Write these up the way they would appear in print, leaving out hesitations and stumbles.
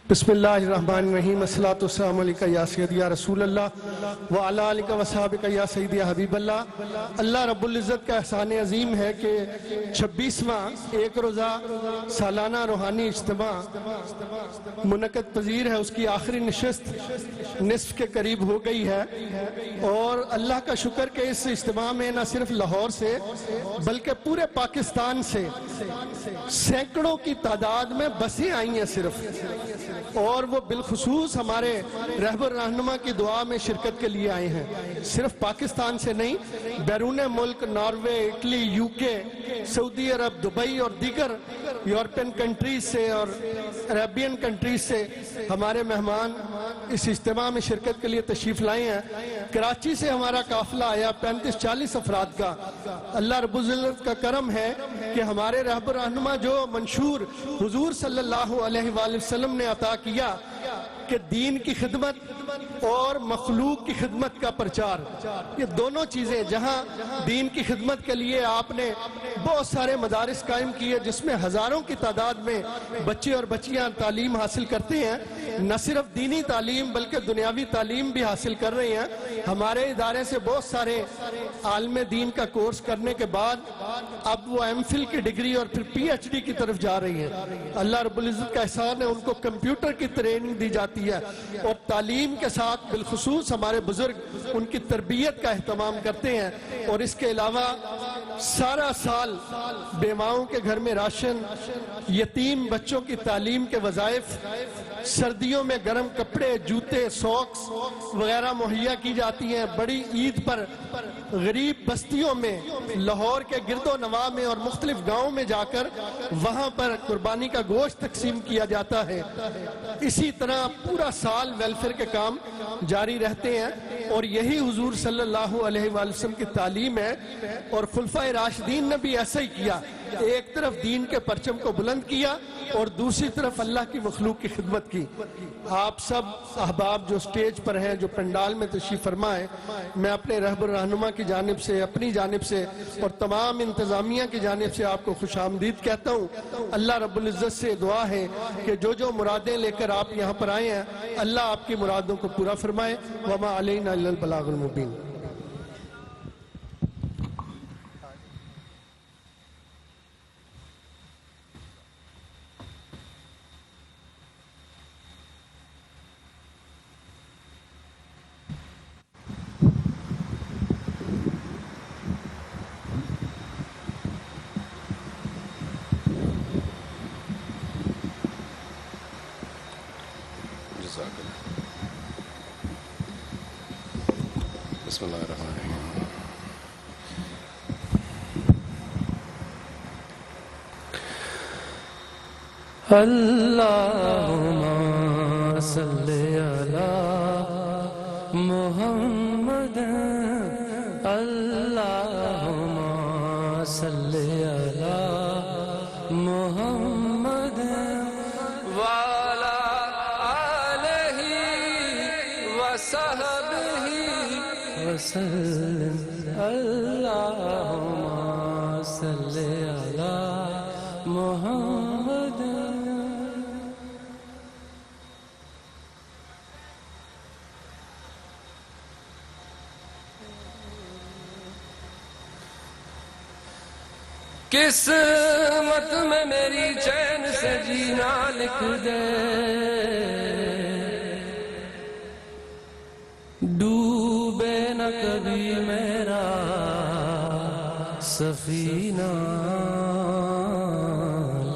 بسم اللہ الرحمن الرحیم، الصلاۃ والسلام علیکہ یا سیدی یا رسول اللہ وعلی آلکہ وصحابکہ یا سیدی یا حبیب اللہ۔ اللہ رب العزت کا احسان عظیم ہے کہ 26واں ایک روزہ سالانہ روحانی اجتماع منعقد پذیر ہے، اس کی آخری نشست نصف کے قریب ہو گئی ہے، اور اللہ کا شکر کہ اس اجتماع میں نہ صرف لاہور سے بلکہ پورے پاکستان سے سینکڑوں کی تعداد میں بسیں آئی ہیں صرف، اور وہ بالخصوص ہمارے رہبر رہنما کی دعا میں شرکت کے لیے آئے ہیں۔ صرف پاکستان سے نہیں، بیرون ملک ناروے، اٹلی، یو کے، سعودی عرب، دبئی اور دیگر یورپین کنٹریز سے اور عربین کنٹریز سے ہمارے مہمان اس اجتماع میں شرکت کے لیے تشریف لائے ہیں۔ کراچی سے ہمارا قافلہ آیا 35-40 افراد کا۔ اللہ رب العزت کا کرم ہے کہ ہمارے رہبر رہنما جو منشور حضور صلی اللہ علیہ وآلہ وسلم نے عطا کیا کہ دین کی خدمت اور مخلوق کی خدمت کا پرچار، یہ دونوں چیزیں، جہاں دین کی خدمت کے لیے آپ نے بہت سارے مدارس قائم کیے جس میں ہزاروں کی تعداد میں بچے اور بچیاں تعلیم حاصل کرتے ہیں، نہ صرف دینی تعلیم بلکہ دنیاوی تعلیم بھی حاصل کر رہے ہیں۔ ہمارے ادارے سے بہت سارے عالم دین کا کورس کرنے کے بعد اب وہ ایم فل کی ڈگری اور پھر پی ایچ ڈی کی طرف جا رہی ہیں۔ اللہ رب العزت کا احسان ہے، ان کو کمپیوٹر کی ٹریننگ دی جاتی ہے، اور تعلیم کے ساتھ بالخصوص ہمارے بزرگ ان کی تربیت کا اہتمام کرتے ہیں، اور اس کے علاوہ سارا سال بیواؤں کے گھر میں راشن، یتیم بچوں کی تعلیم کے وظائف، سردیوں میں گرم کپڑے، جوتے، ساکس وغیرہ مہیا کی جاتی ہیں۔ بڑی عید پر غریب بستیوں میں، لاہور کے گرد و نواح میں اور مختلف گاؤں میں جا کر وہاں پر قربانی کا گوشت تقسیم کیا جاتا ہے۔ اسی طرح پورا سال ویلفیئر کے کام جاری رہتے ہیں، اور یہی حضور صلی اللہ علیہ وآلہ وسلم کی تعلیم ہے، اور خلفائے راشدین نے بھی ایسا ہی کیا، ایک طرف دین کے پرچم کو بلند کیا اور دوسری طرف اللہ کی مخلوق کی خدمت کی۔ آپ سب احباب جو سٹیج پر ہیں، جو پنڈال میں تشریف فرما ہیں، میں اپنے رہبر رہنما کی جانب سے، اپنی جانب سے اور تمام انتظامیہ کی جانب سے آپ کو خوش آمدید کہتا ہوں۔ اللہ رب العزت سے دعا ہے کہ جو مرادیں لے کر آپ یہاں پر آئے ہیں، اللہ آپ کی مرادوں کو پورا فرمائے۔ وما علینا الا البلاغ المبین۔ بسم اللہ الرحمن الرحیم۔ اللہم صلی علی محمد، اللہم صلی علی محمد وعلی آلہ وصحبہ وسلم۔ اللہم صلی علی محمد۔ قسمت میں میری چین سے جینا لکھ دے، ڈوبے نہ کبھی میرا سفینہ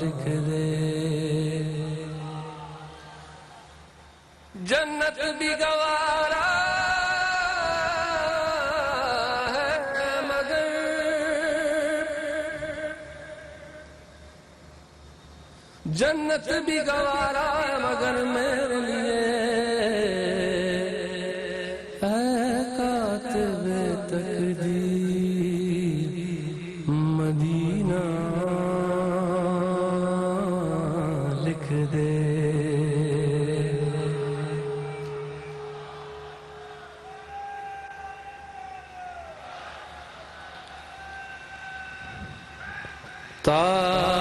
لکھ دے۔ جنت بھی گوارا جنت بھی گوارا ہے مگر میرے لیے اے کاتب تقدیر مدینہ لکھ دے۔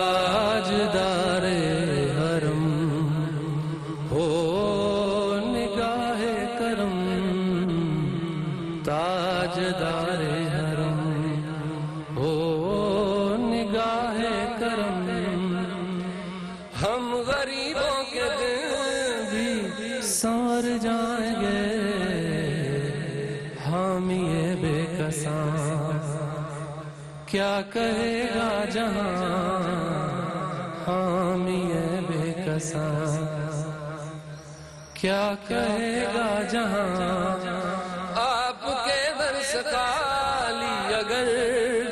تاجدار ہم غریبوں کے دن بھی سار جائیں گے، حامی بے کساں کیا کہے گا جہاں، حامی بے کساں کیا کہے گا جہاں۔ آپ کے در سے خالی اگر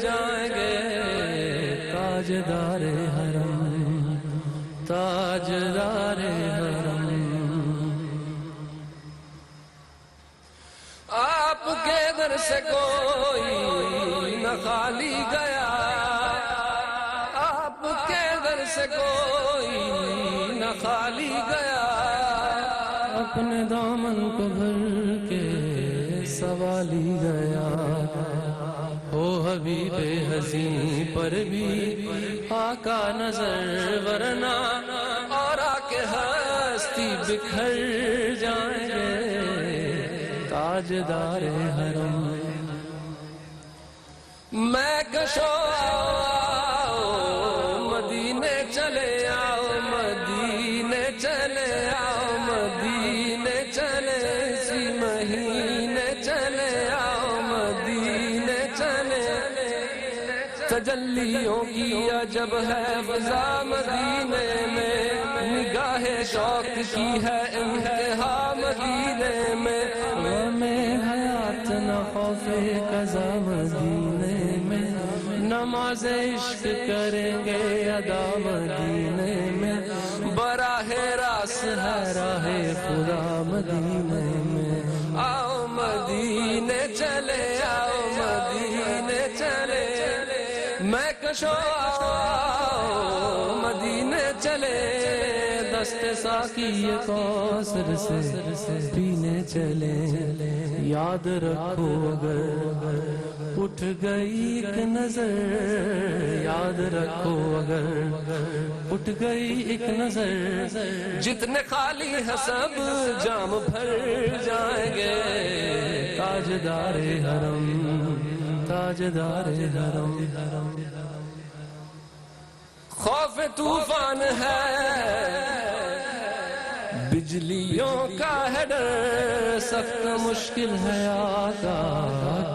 جائیں گے، تاجدار حرم تاجدار حرم، آپ کے در سے کوئی نہ خالی گیا، آپ کے در سے کوئی نہ خالی گیا، اپنے دامن کو بھر کے سوالی گیا، ہو حبیب حزین پر بھی آقا نظر، ورنہ اور آکے ہستی بکھر جائیں گے، تاجدار حرم۔ میں کشو آؤ مدینے چلے آؤ، مدینے چلے آؤ، مدینے چلے اسی مہینے چلے آؤ، مدینے چلے، تجلیوں کی عجب ہے فضا مدینے میں، نگاہ شوق کی ہے انتہا مدینے میں، ہمیں حیات نہ خوف قضا مدینے میں، نماز عشق کریں گے ادا مدینے میں، براہ راست ہے راہ خدا مدینے میں، آؤ مدینے چلے آؤ، مدینے چلے، میں کشو آؤ مدینے چلے، دست ساقی کوثر سے پینے چلے، یاد رکھو اگر اٹھ گئی ایک نظر، یاد رکھو اگر اٹھ گئی ایک نظر، جتنے خالی ہے سب جام بھر جائیں گے، تاجدار حرم تاجدار حرم۔ خوف طوفان ہے بجلیوں کا ہے ڈر، سخت مشکل ہے آقا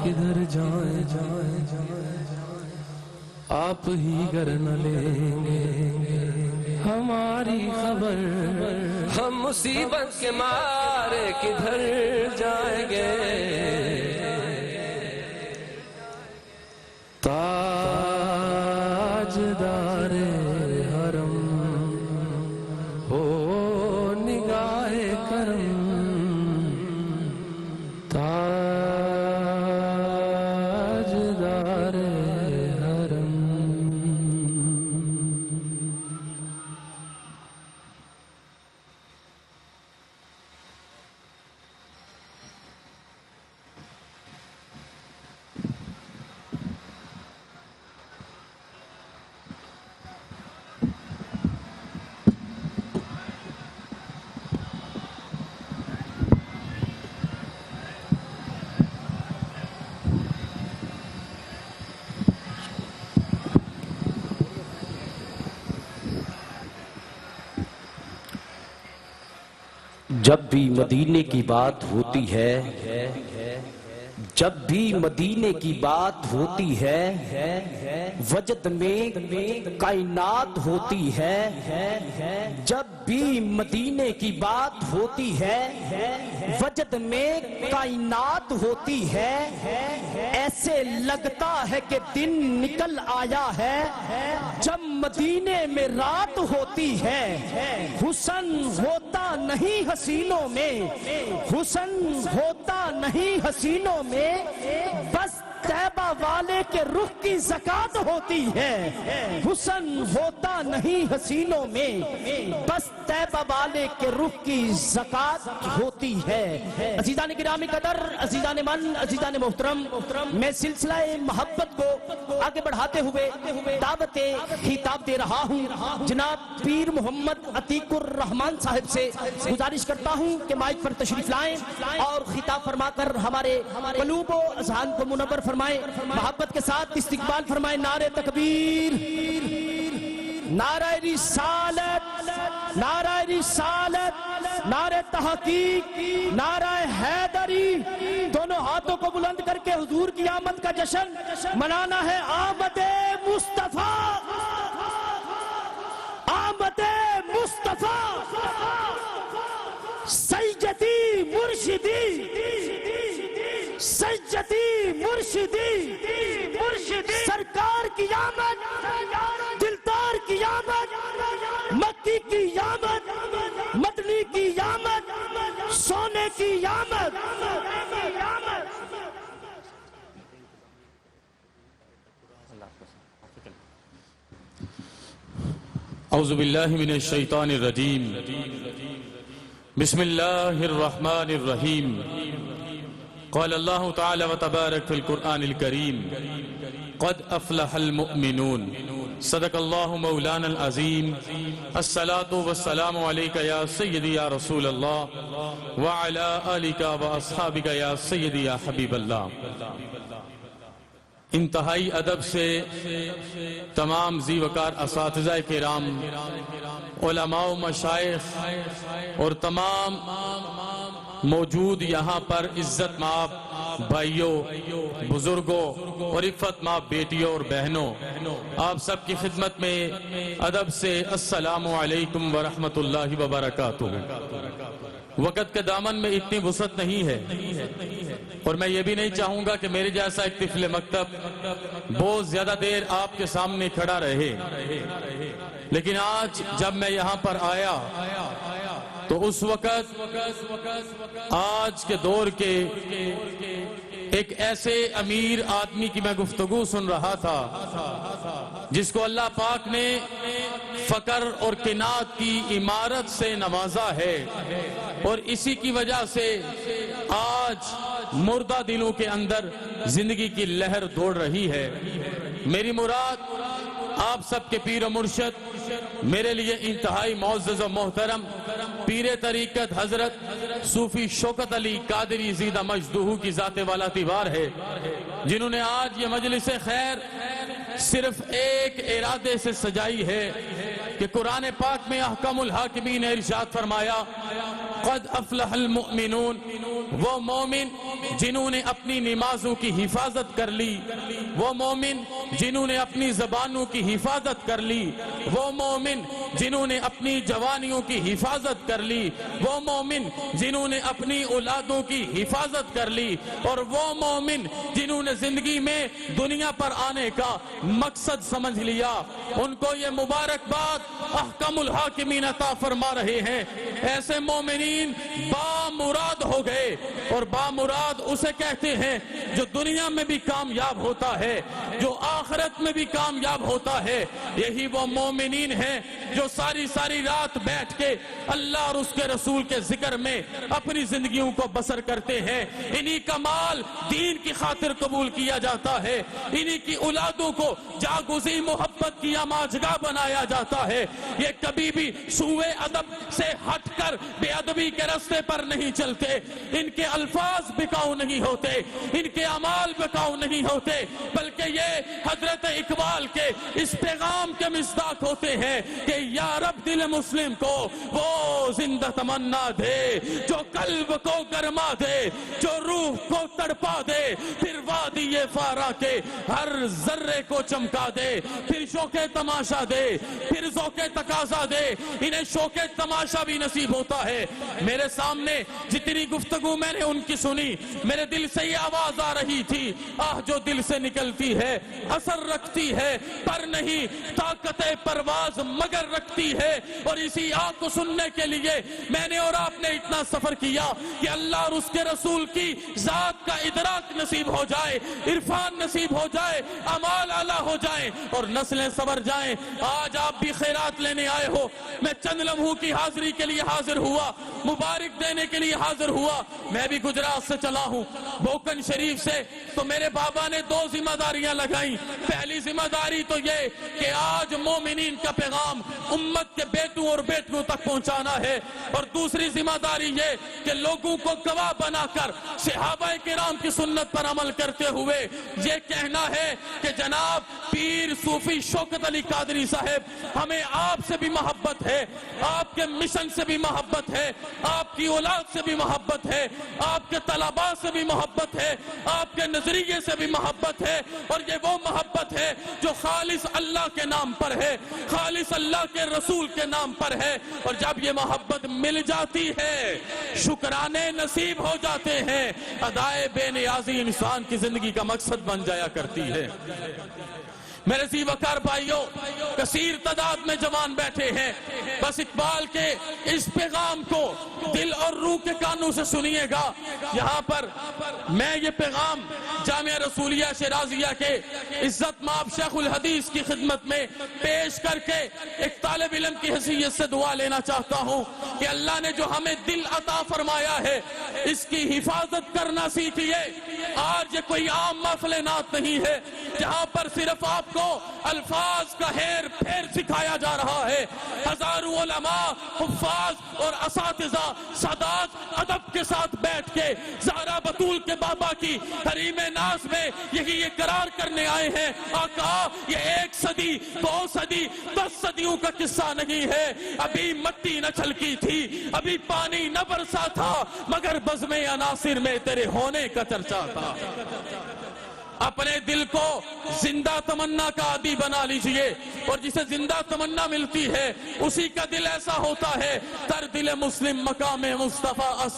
کدھر جائیں جائیں، آپ ہی گر نہ لیں گے ہماری خبر، ہم مصیبت کے مارے کدھر جائیں گے، تاجدار حرم ہو نگاہ کرم، تاجدار حرم۔ جب بھی مدینے کی بات ہوتی ہے، جب بھی مدینے کی بات ہوتی ہے، وجد میں کائنات ہوتی ہے، جب بھی مدینے کی بات ہوتی ہے، وجد میں کائنات ہوتی ہے، ایسے لگتا ہے کہ دن نکل آیا ہے، جب مدینے میں رات ہوتی ہے، حسن ہوتا نہیں حسینوں میں، حسن ہوتا نہیں حسینوں میں، بس طیبہ والے کے رخ کی زکات ہوتی ہے، حسن ہوتا نہیں حسینوں میں، بس طیبہ والے کے رخ کی زکات ہوتی ہے۔ عزیزان گرامی قدر، عزیزان من، عزیزان محترم، میں سلسلہ محبت کو آگے بڑھاتے ہوئے دعوت خطاب دے رہا ہوں۔ جناب پیر محمد عتیق الرحمان صاحب سے گزارش کرتا ہوں کہ مائک پر تشریف لائیں اور خطاب فرما کر ہمارے قلوب و اذہان کو منور فرمائیں، محبت کے ساتھ استقبال فرمائیں۔ نعرہ تکبیر، نعرہ رسالت، نعرہ رسالت، نعرہ تحقیق، نعرہ حیدری، دونوں ہاتھوں کو بلند کر کے حضور کی آمد کا جشن منانا ہے۔ آمد مصطفیٰ، آمد مصطفیٰ، سیدی مرشدی، سیدی مرشدی، سرکار کی آمد، دلدار کی آمد، مکی کی آمد، مدنی کی آمد، سونے کی آمد۔ اعوذ باللہ من الشیطان الرجیم، بسم اللہ الرحمن الرحیم۔ قال اللہ تعالی وتبارک فی القرآن الکریم، قد افلح المؤمنون۔ صدق اللہ مولانا العظیم۔ الصلاة والسلام علیکہ یا سیدی یا رسول اللہ، وعلی آلکہ واصحابکہ یا سیدی یا حبیب اللہ۔ انتہائی ادب سے تمام ذی وقار اساتذہ کرام، علماء و مشائخ اور تمام موجود یہاں پر عزت مآب بھائیوں، بزرگوں اور عفت مآب بیٹیوں اور بہنوں، آپ سب کی خدمت میں ادب سے السلام علیکم ورحمۃ اللہ وبرکاتہ۔ وقت کے دامن میں اتنی وسعت نہیں ہے، اور میں یہ بھی نہیں چاہوں گا کہ میرے جیسا ایک طفل مکتب بہت زیادہ دیر آپ کے سامنے کھڑا رہے، لیکن آج جب میں یہاں پر آیا تو اس وقت آج کے دور کے ایک ایسے امیر آدمی کی میں گفتگو سن رہا تھا جس کو اللہ پاک نے فقر اور قناعت کی عمارت سے نوازا ہے، اور اسی کی وجہ سے آج مردہ دلوں کے اندر زندگی کی لہر دوڑ رہی ہے۔ میری مراد آپ سب کے پیر و مرشد، میرے لیے انتہائی معزز و محترم پیر طریقت حضرت صوفی شوکت علی قادری زیدہ مجدہ کی ذات والا تیوار ہے، جنہوں نے آج یہ مجلس خیر صرف ایک ارادے سے سجائی ہے کہ قرآن پاک میں احکم الحاکمین نے ارشاد فرمایا، قد افلح المؤمنون، وہ مومن جنہوں نے اپنی نمازوں کی حفاظت کر لی، وہ مومن جنہوں نے اپنی زبانوں کی حفاظت کر لی، وہ مومن جنہوں نے اپنی جوانیوں کی حفاظت کر لی، وہ مومن جنہوں نے اپنی اولادوں کی حفاظت کر لی، اور وہ مومن جنہوں نے زندگی میں دنیا پر آنے کا مقصد سمجھ لیا، ان کو یہ مبارکباد احکم الحاکمین عطا فرما رہے ہیں۔ ایسے مومنین بامراد ہو گئے، اور بامراد اسے کہتے ہیں جو دنیا میں بھی کامیاب ہوتا ہے، جو آخرت میں بھی کامیاب ہوتا ہے۔ یہی وہ مومنین ہیں جو ساری ساری رات بیٹھ کے اللہ اور اس کے رسول کے ذکر میں اپنی زندگیوں کو بسر کرتے ہیں۔ انہی کا مال دین کی خاطر قبول کیا جاتا ہے، انہی کی اولادوں کو جاگوزی محبت کی آماجگاہ بنایا جاتا ہے۔ یہ کبھی بھی سوء ادب سے ہٹ کر بے ادبی کے راستے پر نہیں چلتے، ان کے الفاظ بکاؤ نہیں ہوتے، ان کے اعمال بکاؤ نہیں ہوتے، بلکہ یہ حضرت اقبال کے اس پیغام کے مصداق ہوتے ہیں کہ یا رب دل مسلم کو وہ زندہ تمنا دے جو قلب کو گرما دے، جو روح کو تڑپا دے، پھر وادی فارا کے ہر ذرے کو چمکا دے، پھر شوق تماشا دے، پھر ذوق تقاضا دے۔ انہیں شوق تماشا بھی نصیب ہوتا ہے۔ میرے سامنے جتنی گفتگو میں نے ان کی سنی، میرے دل سے یہ آواز آ رہی تھی، آہ جو دل سے نکلتی ہے اثر رکھتی ہے، پر نہیں طاقت پرواز مگر رکھتی ہے۔ اور اسی آہ کو سننے کے لیے میں نے اور آپ نے اتنا سفر کیا کہ اللہ اور اس کے رسول کی ذات کا ادراک نصیب ہو جائے، عرفان نصیب ہو جائے، اعمال اعلیٰ ہو جائیں اور نسلیں سنور جائیں۔ آج آپ بھی خیرات لینے آئے ہو، میں چند لمحوں کی حاضری کے لیے حاضر ہوا، مبارک دینے کے لیے حاضر ہوا۔ میں بھی گجرات سے چلا ہوں، بوکن شریف سے، تو میرے بابا نے دو ذمہ داریاں لگائیں۔ پہلی ذمہ داری تو یہ کہ آج مومنین کا پیغام امت کے بیٹوں اور بیٹیوں تک پہنچانا ہے، اور دوسری ذمہ داری یہ کہ لوگوں کو گواہ بنا کر صحابہ کرام کی سنت پر عمل کرتے ہوئے یہ کہنا ہے کہ جناب پیر صوفی شوکت علی قادری صاحب ہمیں آپ سے بھی محبت ہے، آپ کے مشن سے بھی محبت ہے، آپ کی اولاد سے بھی محبت ہے، آپ کے طلباء سے بھی محبت ہے، آپ کے نظریے سے بھی محبت ہے، اور یہ وہ محبت ہے جو خالص اللہ کے نام پر ہے، خالص اللہ کے رسول کے نام پر ہے، اور جب یہ محبت مل جاتی ہے شکرانے نصیب ہو جاتے ہیں، ادائے بے نیازی انسان کی زندگی کا مقصد بن جایا کرتی ہے۔ میرے ذی وقار بھائیوں، کثیر تعداد میں جوان بیٹھے ہیں، بس اقبال کے اس پیغام کو دل اور روح کے کانوں سے سنیے گا۔ یہاں پر میں یہ پیغام جامعہ رسولیہ شیرازیہ کے عزت مآب شیخ الحدیث کی خدمت میں پیش کر کے ایک طالب علم کی حیثیت سے دعا لینا چاہتا ہوں کہ اللہ نے جو ہمیں دل عطا فرمایا ہے اس کی حفاظت کرنا سیکھیے۔ آج یہ کوئی عام محفل نعت نہیں ہے جہاں پر صرف آپ کو الفاظ کا ہیر پھیر سکھایا جا رہا ہے۔ ہزاروں علماء، حفاظ اور اساتذہ سادات ادب کے ساتھ بیٹھ کے زہرا بطول کے بابا کی حریم ناز میں یہی اقرار کرنے آئے ہیں، آقا یہ 1 صدی 2 صدی 10 صدیوں کا قصہ نہیں ہے، ابھی مٹی نہ چھلکی تھی، ابھی پانی نہ برسا تھا، مگر بزم عناصر میں تیرے ہونے کا چرچا تھا۔ اپنے دل کو زندہ تمنا کا عادی بنا لیجئے، اور جسے زندہ تمنا ملتی ہے اسی کا دل ایسا ہوتا ہے، تر دل مسلم مقام مصطفیٰ اس،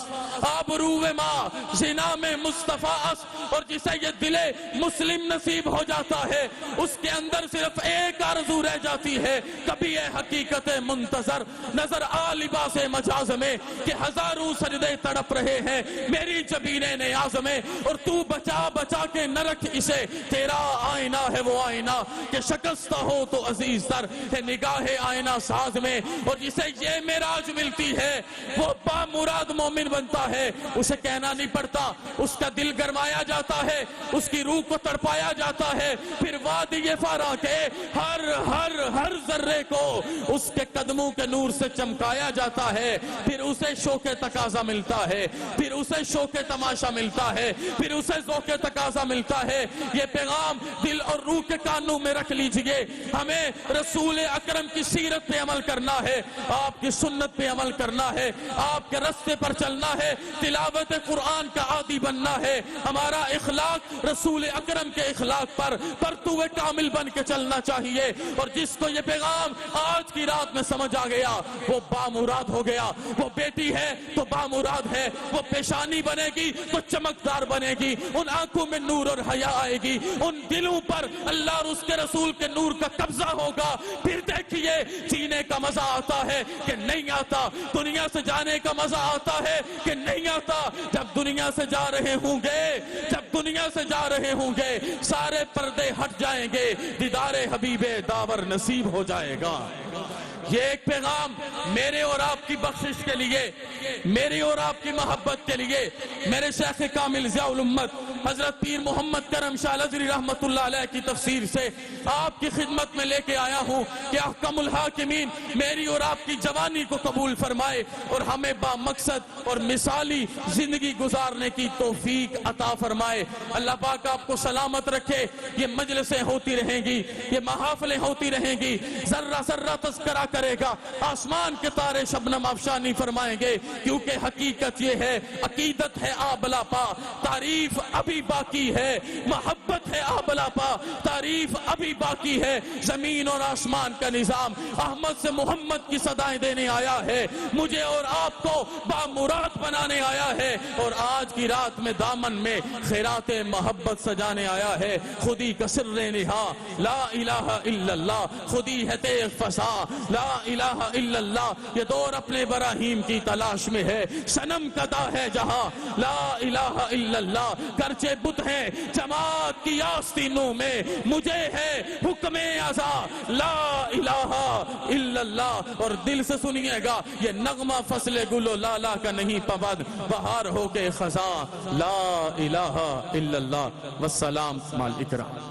آبرو ماں زنا میں مصطفیٰ اس، اور جسے یہ دل مسلم نصیب ہو جاتا ہے اس کے اندر صرف ایک آرزو رہ جاتی ہے، کبھی اے حقیقت منتظر نظر آ لباس مجاز میں کہ ہزاروں سجدے تڑپ رہے ہیں میری جبین نیاز میں، اور تو بچا بچا کے نہ رکھ اسے، تیرا آئینہ ہے وہ آئینہ کہ شکستہ ہو تو عزیز تر ہے نگاہ آئینہ ساز میں، اور جسے یہ معراج ملتی ہے وہ با مراد مومن بنتا ہے، اسے کہنا نہیں پڑتا، اس کا دل گرمایا جاتا ہے، اس کی روح کو تڑپایا جاتا ہے، پھر وادی فارا کے ہر ذرے کو اس کے قدموں کے نور سے چمکایا جاتا ہے، پھر اسے شوق تقاضا ملتا ہے، پھر اسے شوق تماشا ملتا ہے، پھر اسے ذوق تقاضا ملتا ہے۔ یہ پیغام دل اور روح کے کانوں میں رکھ لیجئے، ہمیں رسول اکرم کی سیرت پہ عمل کرنا ہے، آپ کی سنت پہ عمل کرنا ہے، آپ کے رستے پر چلنا ہے، تلاوت قرآن کا عادی بننا ہے، ہمارا اخلاق رسول اکرم کے اخلاق پر پرتو کامل بن کے چلنا چاہیے، اور جس کو یہ پیغام آج کی رات میں سمجھ آ گیا وہ بامراد ہو گیا، وہ بیٹی ہے تو بامراد ہے، وہ پیشانی بنے گی تو چمکدار بنے گی، ان آنکھوں میں نور اور حیا آئے گی، ان دلوں پر اللہ اور اس کے رسول کے نور کا قبضہ ہوگا، پھر دیکھیے جینے کا مزہ آتا ہے کہ نہیں آتا، دنیا سے جانے کا مزہ آتا ہے کہ نہیں آتا، جب دنیا سے جا رہے ہوں گے، جب دنیا سے جا رہے ہوں گے سارے پردے ہٹ جائیں گے، دیدار حبیب داور نصیب ہو جائے گا۔ یہ ایک پیغام میرے اور آپ کی بخشش کے لیے، میری اور آپ کی محبت کے لیے، میرے شیخ کامل ضیاء الامت حضرت پیر محمد کرم شاہ الازہری رحمت اللہ علیہ کی تفسیر سے آپ کی خدمت میں لے کے آیا ہوں کہ احکم الحاکمین میری اور آپ کی جوانی کو قبول فرمائے اور ہمیں با مقصد اور مثالی زندگی گزارنے کی توفیق عطا فرمائے۔ اللہ پاک آپ کو سلامت رکھے، یہ مجلسیں ہوتی رہیں گی، یہ محافلیں ہوتی رہیں گی، ذرہ ذرہ تذکرہ کرے گا، آسمان کے تارے شبنم افشانی فرمائیں گے، کیونکہ حقیقت یہ ہے، عقیدت ہے آبلا پا، تعریف ابھی باقی ہے، محبت ہے آبلا پا، تعریف ابھی باقی ہے، زمین اور آسمان کا نظام احمد سے محمد کی صدائیں دینے آیا ہے، مجھے اور آپ کو بامراد بنانے آیا ہے، اور آج کی رات میں دامن میں خیرات محبت سجانے آیا ہے۔ خودی کا سر نہا لا الہ الا اللہ، خودی ہے تیغ فسا لا الہ الا اللہ، یہ دور اپنے براہیم کی تلاش میں ہے، صنم کدا ہے جہاں لا الہ الا اللہ، گرچہ بت ہیں جماعت کی آستینوں میں، مجھے ہے حکم ازا لا الہ الا اللہ۔ اور دل سے سنیے گا یہ نغمہ فصل گل و لالا کا نہیں پود، بہار ہو کے خزاں لا الہ الا اللہ، والسلام مال اکرام۔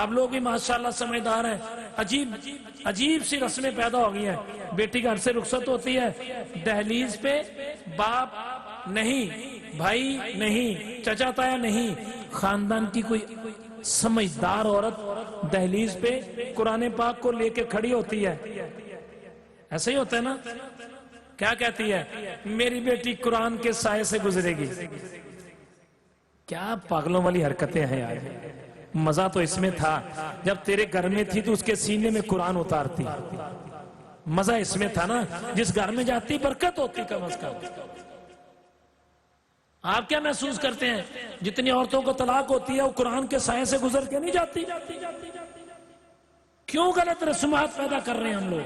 آپ لوگ بھی ماشاءاللہ سمجھدار ہیں. عجیب سی رسمیں پیدا ہو گئی ہیں. بیٹی گھر سے رخصت ہوتی ہے, دہلیز پہ باپ نہیں, بھائی نہیں, چچا تایا نہیں, خاندان کی کوئی سمجھدار عورت دہلیز پہ قرآن پاک کو لے کے کھڑی ہوتی ہے. ایسا ہی ہوتا ہے نا. کیا کہتی ہے؟ میری بیٹی قرآن کے سائے سے گزرے گی. کیا پاگلوں والی حرکتیں ہیں یار. مزہ تو اس میں تھا جب تیرے گھر میں تھی تو اس کے سینے میں قرآن اتارتی. مزہ اس میں تھا نا, جس گھر میں جاتی برکت ہوتی کم از کم. آپ کیا محسوس کرتے ہیں جتنی عورتوں کو طلاق ہوتی ہے وہ قرآن کے سائے سے گزر کے نہیں جاتی؟ کیوں غلط رسومات پیدا کر رہے ہیں ہم لوگ؟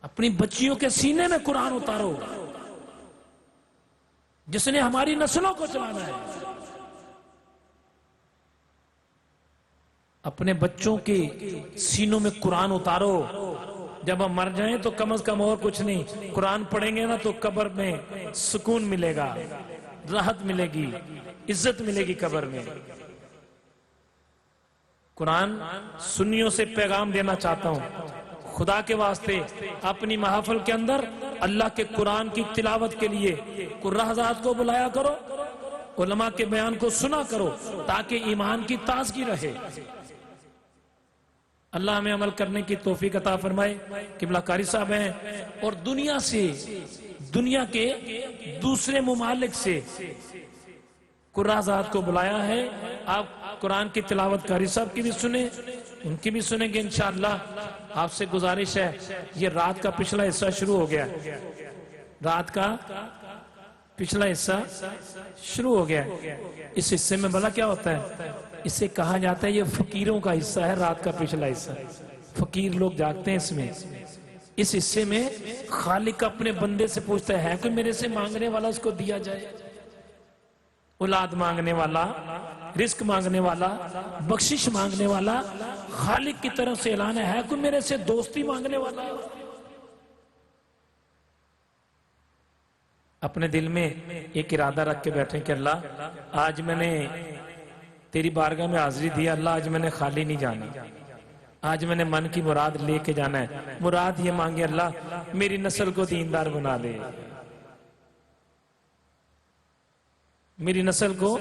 اپنی بچیوں کے سینے میں قرآن اتارو جس نے ہماری نسلوں کو چلانا ہے. اپنے بچوں کے سینوں میں قرآن اتارو. جب ہم مر جائیں تو کم از کم اور کچھ نہیں, قرآن پڑھیں گے نا تو قبر میں سکون ملے گا, راحت ملے گی, عزت ملے گی قبر میں. قرآن سنیوں سے پیغام دینا چاہتا ہوں, خدا کے واسطے اپنی محافل کے اندر اللہ کے قرآن کی تلاوت کے لیے قرہ حضرات کو بلایا کرو, علماء کے بیان کو سنا کرو تاکہ ایمان کی تازگی رہے. اللہ ہمیں عمل کرنے کی توفیق عطا فرمائے. قبلہ قاری صاحب ہیں اور دنیا کے دوسرے ممالک سے قرہ حضرات کو بلایا ہے. آپ قرآن کی تلاوت قاری صاحب کی بھی سنیں, ان کی بھی سنیں گے انشاءاللہ. آپ سے گزارش ہے, یہ رات کا پچھلا حصہ شروع ہو گیا. رات کا پچھلا حصہ شروع ہو گیا. اس حصے میں بھلا کیا ہوتا ہے؟ اسے کہا جاتا ہے یہ فقیروں کا حصہ ہے. رات کا پچھلا حصہ فقیر لوگ جاگتے ہیں اس میں. اس حصے میں خالق اپنے بندے سے پوچھتا ہے کوئی میرے سے مانگنے والا, اس کو دیا جائے. اولاد مانگنے والا, رزق مانگنے والا, بخشش مانگنے والا, خالق کی طرف سے اعلان ہے کوئی میرے سے دوستی مانگنے والا. اپنے دل میں ایک ارادہ رکھ کے بیٹھیں کہ اللہ آج میں نے تیری بارگاہ میں حاضری دی. اللہ آج میں نے خالی نہیں جانا, آج میں نے من کی مراد لے کے جانا ہے. مراد یہ مانگے اللہ میری نسل کو دیندار بنا دے, میری نسل کو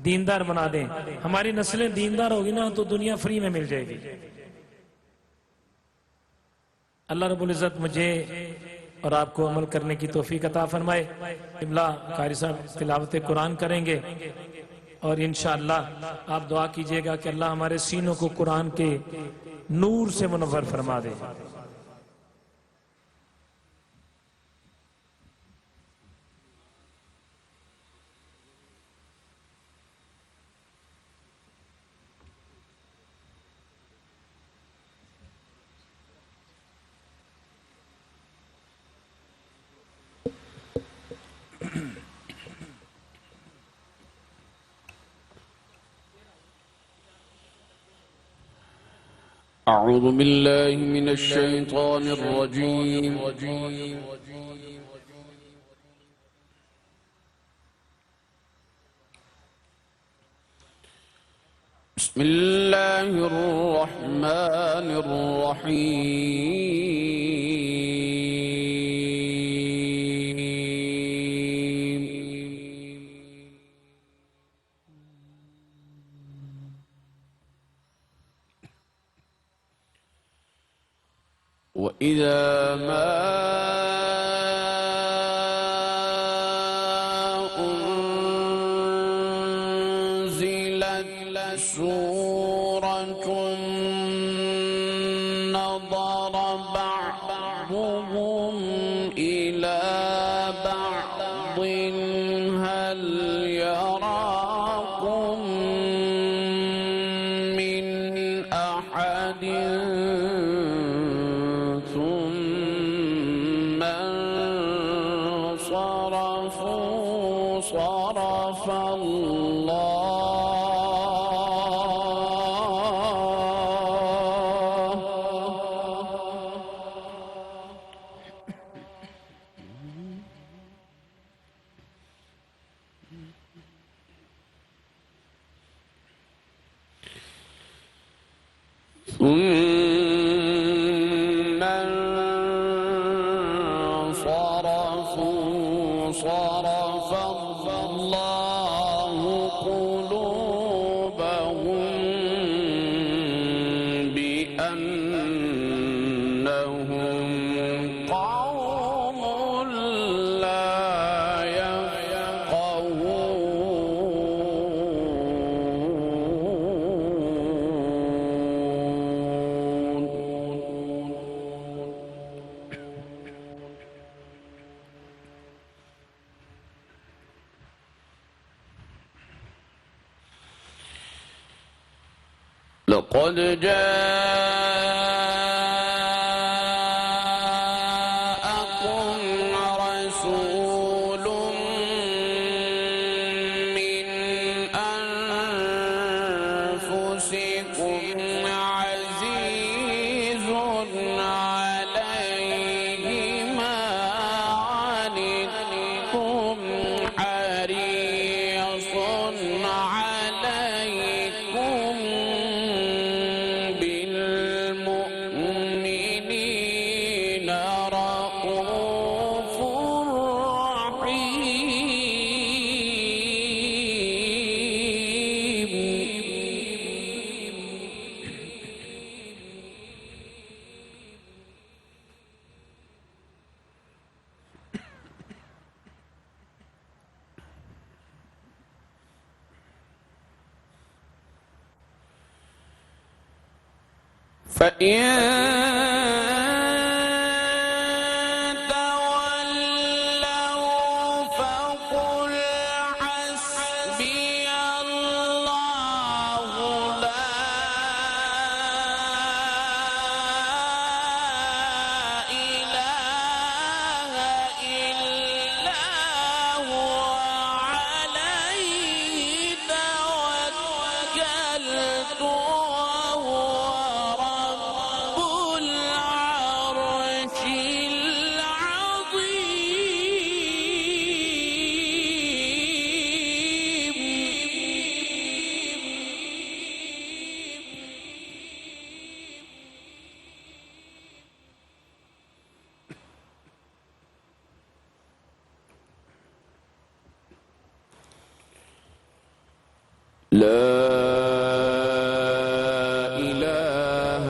دیندار بنا دیں. ہماری نسلیں دیندار ہوگی نا تو دنیا فری میں مل جائے گی. اللہ رب العزت مجھے اور آپ کو عمل کرنے کی توفیق عطا فرمائے. قبلہ قاری صاحب تلاوت قرآن کریں گے اور انشاءاللہ آپ دعا کیجئے گا کہ اللہ ہمارے سینوں کو قرآن کے نور سے منور فرما دے. أعوذ بالله من الشيطان الرجيم بسم الله الرحمن الرحيم وإذا ما أنزلت سورة نظر بعضهم إلى بعض هل يراكم من أحد ثم انصرفوا صرف ثم انصرفوا صرف الله قلوبهم بأنهم قوم لا لقد جاءكم رسول من أنفسكم عزيز عليه ما عنتم حريص عليكم بالمؤمنين رؤوف فإن تولوا فقل حسبي الله لا إله إلا هو عليه توكلت وهو رب العرش العظيم لا إله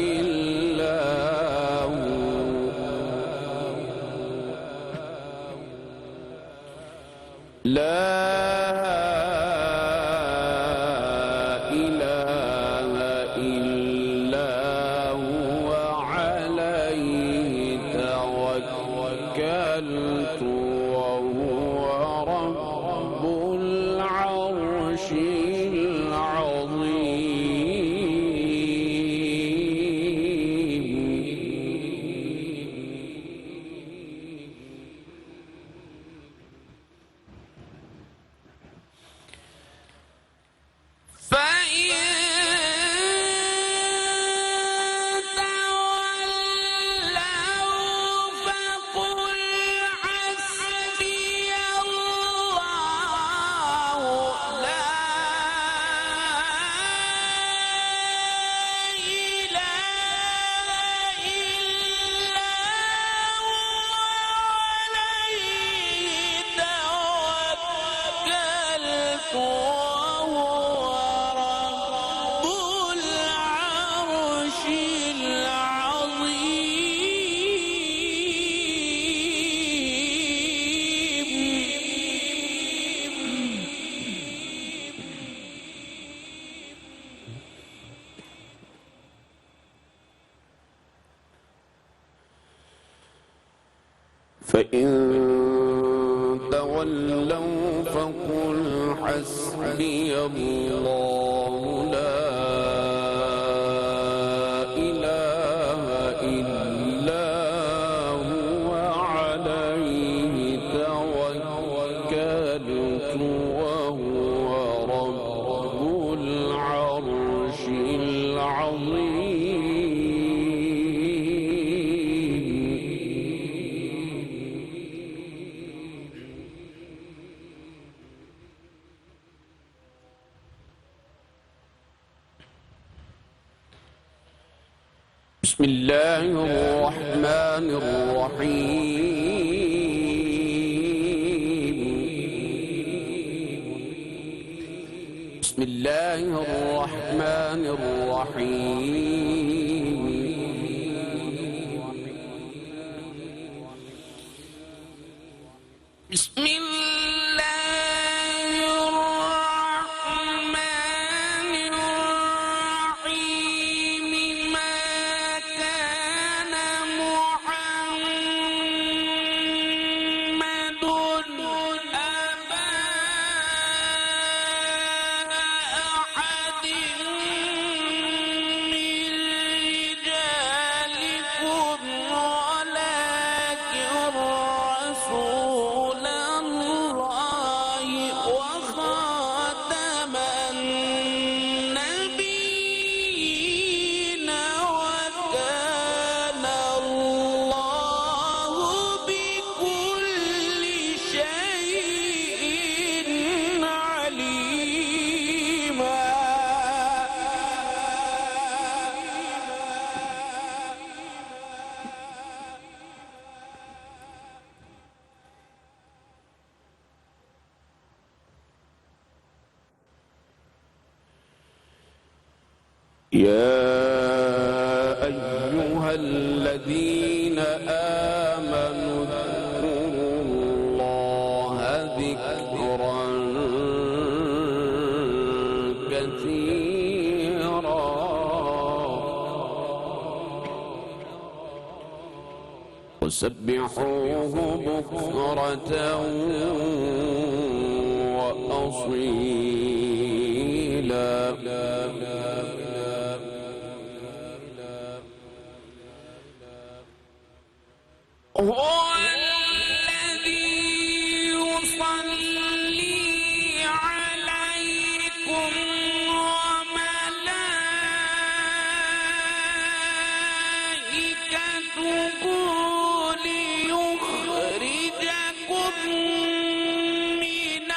إلا هو لا إله إلا هو عليه توكلت وهو رب العرش فإن تولوا فقل حسبي الله لا إله إلا هو عليه توكلت وهو رب العرش العظيم بسم الله الرحمن الرحيم بسم الله الرحمن الرحيم بسم الله الرحمن الرحيم ما كان محمد أبا أحد من رجالكم ولكن رسول الله وخاتم النبيين وكان الله بكل شيء عليما يا أيها الذين آمنوا اذكروا الله ذكرا كثيرا وسبحوه بكرة وأصيلا هو الذي يصلي عليكم وملائكته ليخرجكم من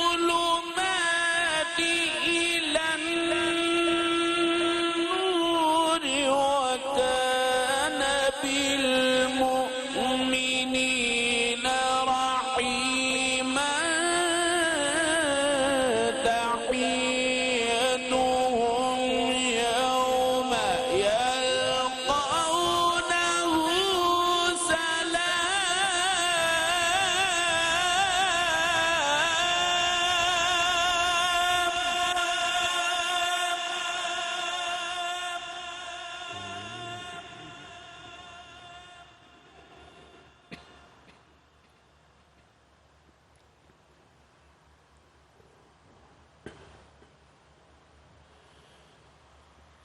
الظلمات إلى النور وكان بالمؤمنين رحيما تحيتهم يوم يلقونه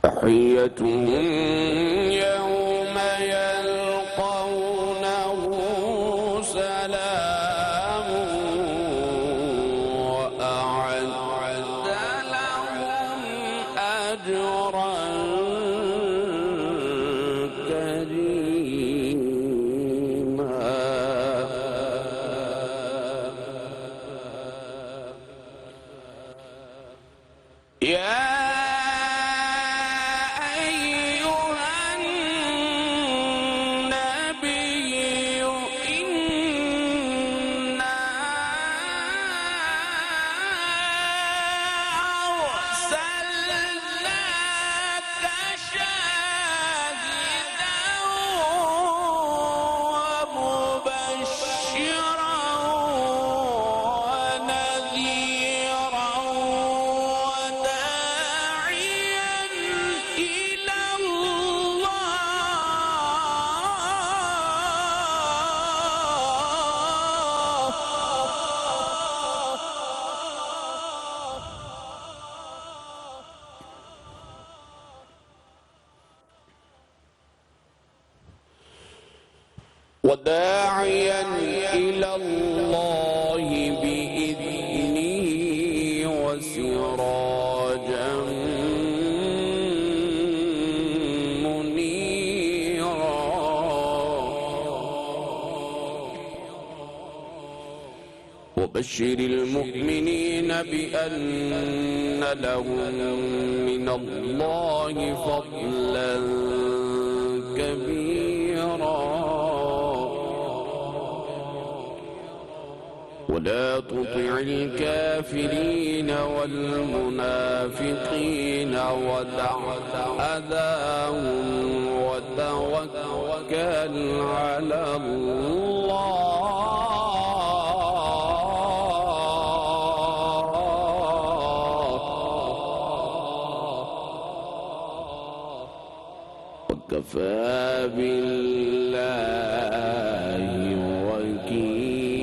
تحيتهم يوم يلقونه سلام وأعد لهم أجرا كريما يا أيها النبي إنا أرسلناك شاهدا ومبشرا ونذيرا وداعيا إلى الله بإذنه وسراجا منيرا وبشر المؤمنين بأن لهم من من الله فضلا كبيرا ولا تطع الكافرين والمنافقين ودع أذاهم وتوكل على وكفى بالله وكيلا.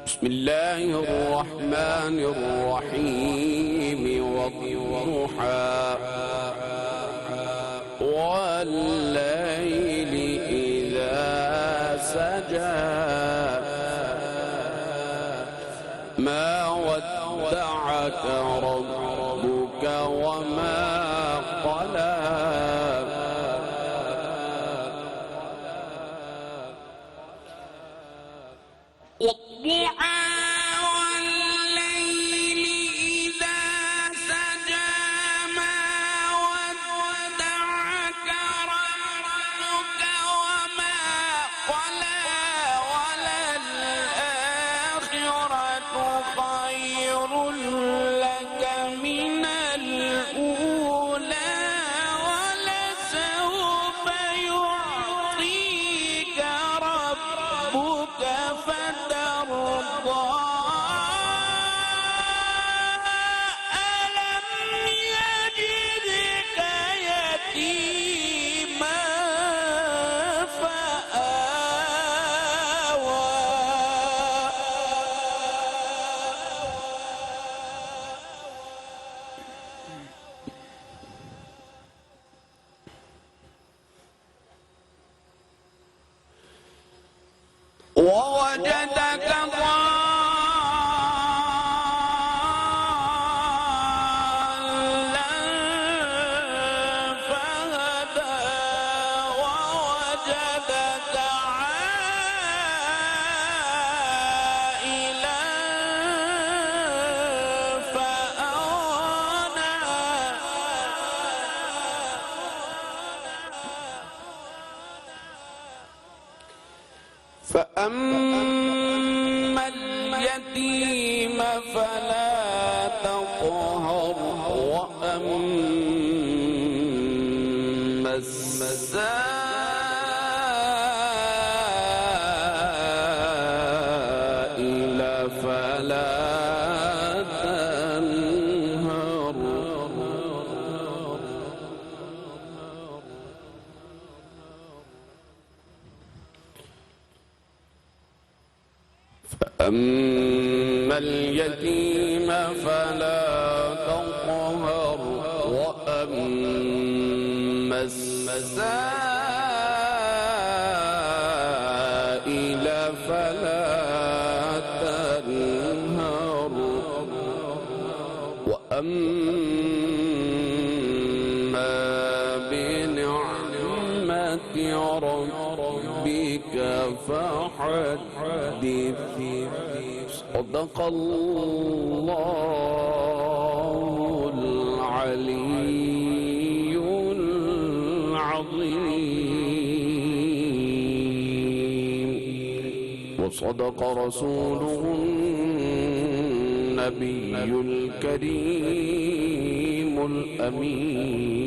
بسم الله الرحمن الرحيم والضحى والليل إذا سجى ما ودعك ربك وما قلى والضحى والليل إذا سجى ما ودعك ربك وما قلى وللآخرة خير لك من الأولى ولسوف يعطيك ربك فترضى ألم يجدك يتيما فآوى ووجدك ضالا فهدى ووجدك عائلا فأغنى فأما اليتيم فلا تقهر وأما السائل فلا تنهر فأما اليتيم فلا تقهر وأما السائل فلا تنهر وأما بنعمة ربك فحدث. صدق الله العلي العظيم وصدق رسوله النبي الكريم الأمين.